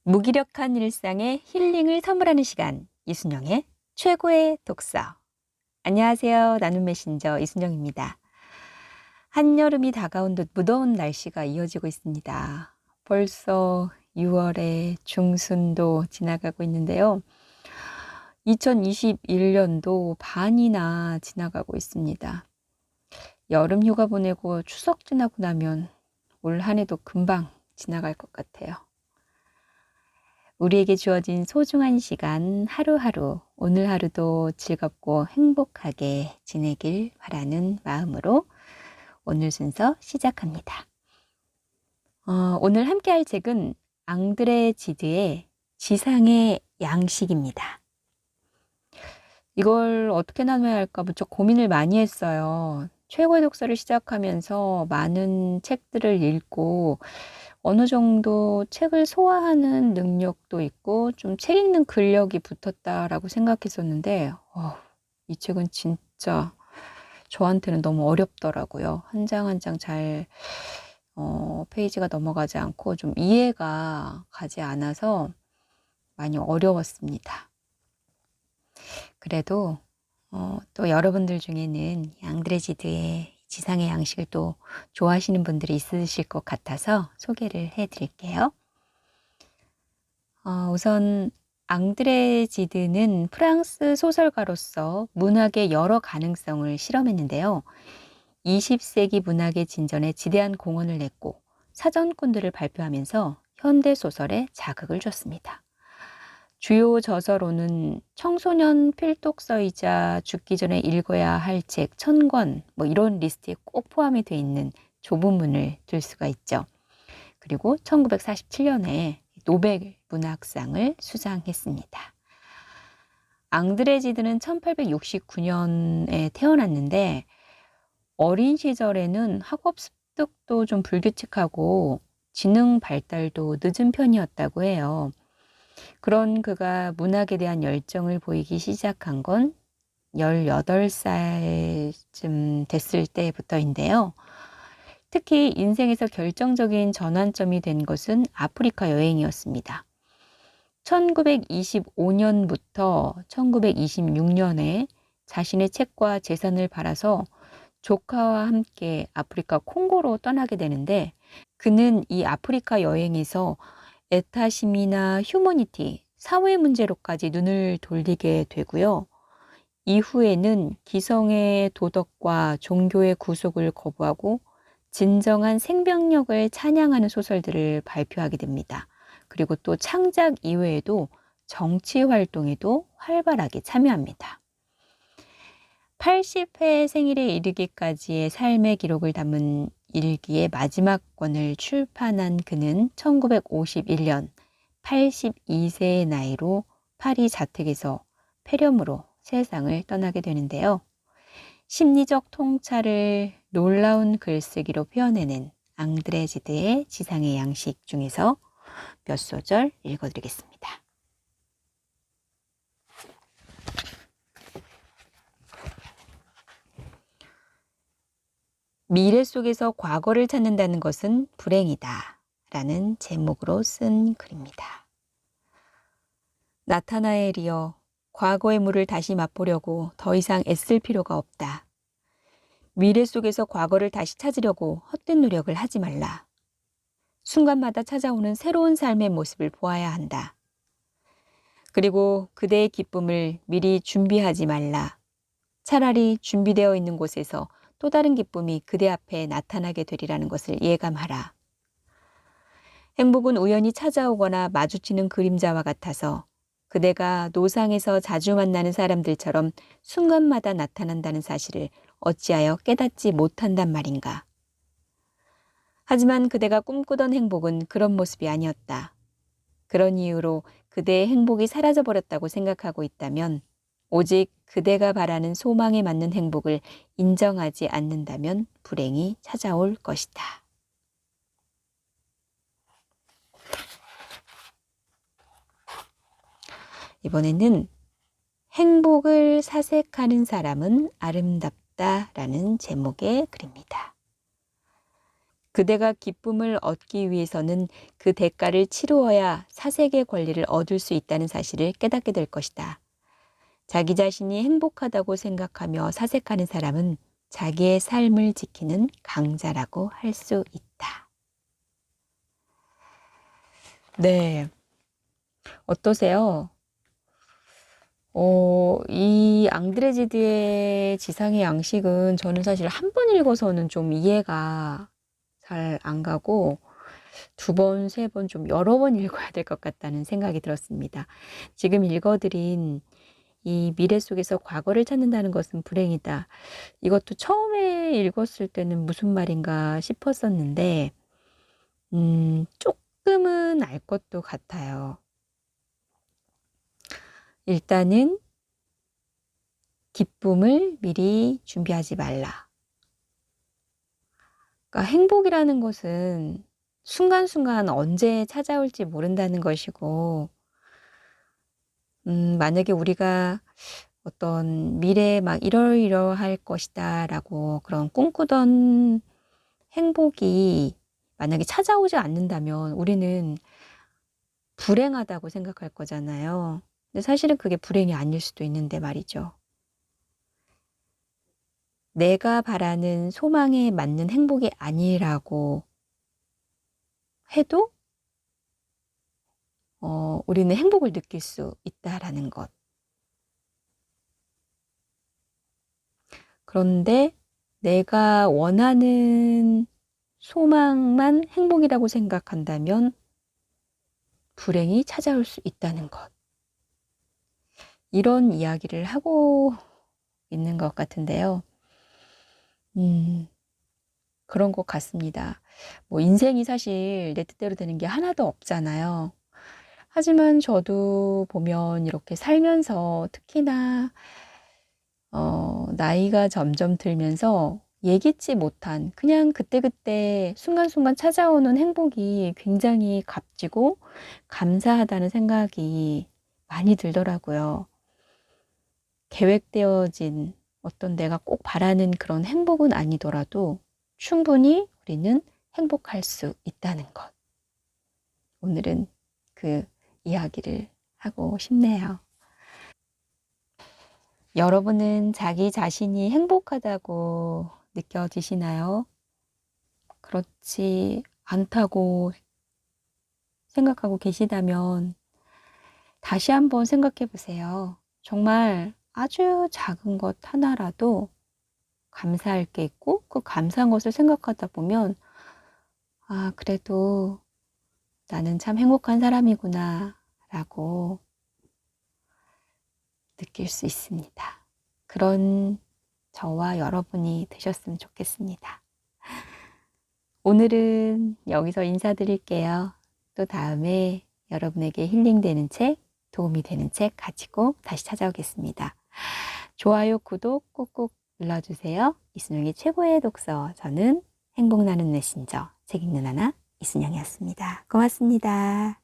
무기력한 일상에 힐링을 선물하는 시간, 이순영의 최고의 독서. 안녕하세요. 나눔 메신저 이순영입니다. 한여름이 다가온 듯 무더운 날씨가 이어지고 있습니다. 벌써 6월의 중순도 지나가고 있는데요. 2021년도 반이나 지나가고 있습니다. 여름 휴가 보내고 추석 지나고 나면 올 한 해도 금방 지나갈 것 같아요. 우리에게 주어진 소중한 시간 하루하루, 오늘 하루도 즐겁고 행복하게 지내길 바라는 마음으로 오늘 순서 시작합니다. 오늘 함께할 책은 앙드레 지드의 지상의 양식입니다. 이걸 어떻게 나눠야 할까 무척 고민을 많이 했어요. 최고의 독서를 시작하면서 많은 책들을 읽고 어느 정도 책을 소화하는 능력도 있고 좀 책 읽는 근력이 붙었다라고 생각했었는데 이 책은 진짜 저한테는 너무 어렵더라고요. 한 장 한 장 잘 페이지가 넘어가지 않고 좀 이해가 가지 않아서 많이 어려웠습니다. 그래도 또 여러분들 중에는 앙드레 지드의 지상의 양식을 또 좋아하시는 분들이 있으실 것 같아서 소개를 해드릴게요. 우선 앙드레 지드는 프랑스 소설가로서 문학의 여러 가능성을 실험했는데요. 20세기 문학의 진전에 지대한 공헌을 냈고 사전꾼들을 발표하면서 현대 소설에 자극을 줬습니다. 주요 저서로는 청소년 필독서이자 죽기 전에 읽어야 할 책 1000권 이런 리스트에 꼭 포함이 돼 있는 조부문을 들 수가 있죠. 그리고 1947년에 노벨 문학상을 수상했습니다. 앙드레 지드는 1869년에 태어났는데 어린 시절에는 학업 습득도 좀 불규칙하고 지능 발달도 늦은 편이었다고 해요. 그런 그가 문학에 대한 열정을 보이기 시작한 건 18살쯤 됐을 때부터인데요. 특히 인생에서 결정적인 전환점이 된 것은 아프리카 여행이었습니다. 1925년부터 1926년에 자신의 책과 재산을 팔아서 조카와 함께 아프리카 콩고로 떠나게 되는데 그는 이 아프리카 여행에서 애타심이나 휴머니티, 사회 문제로까지 눈을 돌리게 되고요. 이후에는 기성의 도덕과 종교의 구속을 거부하고 진정한 생명력을 찬양하는 소설들을 발표하게 됩니다. 그리고 또 창작 이외에도 정치 활동에도 활발하게 참여합니다. 80회 생일에 이르기까지의 삶의 기록을 담은 일기의 마지막 권을 출판한 그는 1951년 82세의 나이로 파리 자택에서 폐렴으로 세상을 떠나게 되는데요. 심리적 통찰을 놀라운 글쓰기로 표현해낸 앙드레 지드의 지상의 양식 중에서 몇 소절 읽어드리겠습니다. 미래 속에서 과거를 찾는다는 것은 불행이다 라는 제목으로 쓴 글입니다. 나타나엘이여, 과거의 물을 다시 맛보려고 더 이상 애쓸 필요가 없다. 미래 속에서 과거를 다시 찾으려고 헛된 노력을 하지 말라. 순간마다 찾아오는 새로운 삶의 모습을 보아야 한다. 그리고 그대의 기쁨을 미리 준비하지 말라. 차라리 준비되어 있는 곳에서 또 다른 기쁨이 그대 앞에 나타나게 되리라는 것을 예감하라. 행복은 우연히 찾아오거나 마주치는 그림자와 같아서 그대가 노상에서 자주 만나는 사람들처럼 순간마다 나타난다는 사실을 어찌하여 깨닫지 못한단 말인가. 하지만 그대가 꿈꾸던 행복은 그런 모습이 아니었다. 그런 이유로 그대의 행복이 사라져버렸다고 생각하고 있다면 오직 그대가 바라는 소망에 맞는 행복을 인정하지 않는다면 불행이 찾아올 것이다. 이번에는 행복을 사색하는 사람은 아름답다라는 제목의 글입니다. 그대가 기쁨을 얻기 위해서는 그 대가를 치루어야 사색의 권리를 얻을 수 있다는 사실을 깨닫게 될 것이다. 자기 자신이 행복하다고 생각하며 사색하는 사람은 자기의 삶을 지키는 강자라고 할 수 있다. 네. 어떠세요? 이 앙드레지드의 지상의 양식은 저는 사실 한 번 읽어서는 좀 이해가 잘 안 가고 두 번, 세 번 좀 여러 번 읽어야 될 것 같다는 생각이 들었습니다. 지금 읽어드린 이 미래 속에서 과거를 찾는다는 것은 불행이다. 이것도 처음에 읽었을 때는 무슨 말인가 싶었었는데, 조금은 알 것도 같아요. 일단은 기쁨을 미리 준비하지 말라. 그러니까 행복이라는 것은 순간순간 언제 찾아올지 모른다는 것이고, 만약에 우리가 어떤 미래에 막 이러이러할 것이다 라고 그런 꿈꾸던 행복이 만약에 찾아오지 않는다면 우리는 불행하다고 생각할 거잖아요. 근데 사실은 그게 불행이 아닐 수도 있는데 말이죠. 내가 바라는 소망에 맞는 행복이 아니라고 해도 우리는 행복을 느낄 수 있다라는 것. 그런데 내가 원하는 소망만 행복이라고 생각한다면 불행이 찾아올 수 있다는 것. 이런 이야기를 하고 있는 것 같은데요. 그런 것 같습니다. 뭐 인생이 사실 내 뜻대로 되는 게 하나도 없잖아요. 하지만 저도 보면 이렇게 살면서 특히나 나이가 점점 들면서 예기치 못한 그냥 그때그때 순간순간 찾아오는 행복이 굉장히 값지고 감사하다는 생각이 많이 들더라고요. 계획되어진 어떤 내가 꼭 바라는 그런 행복은 아니더라도 충분히 우리는 행복할 수 있다는 것. 오늘은 그 이야기를 하고 싶네요. 여러분은 자기 자신이 행복하다고 느껴지시나요? 그렇지 않다고 생각하고 계시다면 다시 한번 생각해 보세요. 정말 아주 작은 것 하나라도 감사할 게 있고 그 감사한 것을 생각하다 보면 아, 그래도 나는 참 행복한 사람이구나 라고 느낄 수 있습니다. 그런 저와 여러분이 되셨으면 좋겠습니다. 오늘은 여기서 인사드릴게요. 또 다음에 여러분에게 힐링되는 책, 도움이 되는 책 가지고 다시 찾아오겠습니다. 좋아요, 구독 꾹꾹 눌러주세요. 이순영의 최고의 독서. 저는 행복 나는 메신저 책 읽는 하나 이순영이었습니다. 고맙습니다.